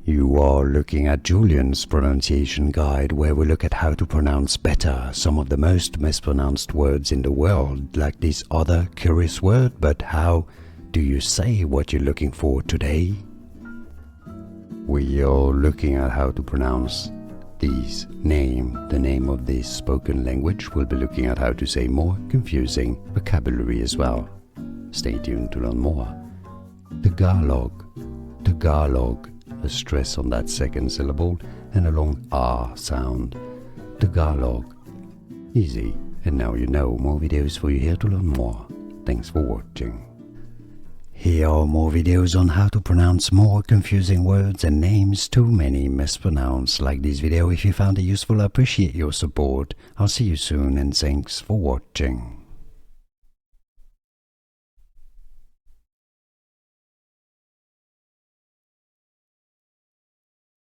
You are looking at Julian's pronunciation guide, where we look at how to pronounce better some of the most mispronounced words in the world, like this other curious word. But how do you say what you're looking for today? We are looking at how to pronounce this name, the name of this spoken language. We'll be looking at how to say more confusing vocabulary as well. Stay tuned to learn more. Tagalog, Tagalog, a stress on that second syllable and a long R sound. Tagalog. Easy, and now you know. More videos for you here to learn more. Thanks for watching. Here are more videos on how to pronounce more confusing words and names too many mispronounced. Like this video if you found it useful. I appreciate your support. I'll see you soon and thanks for watching.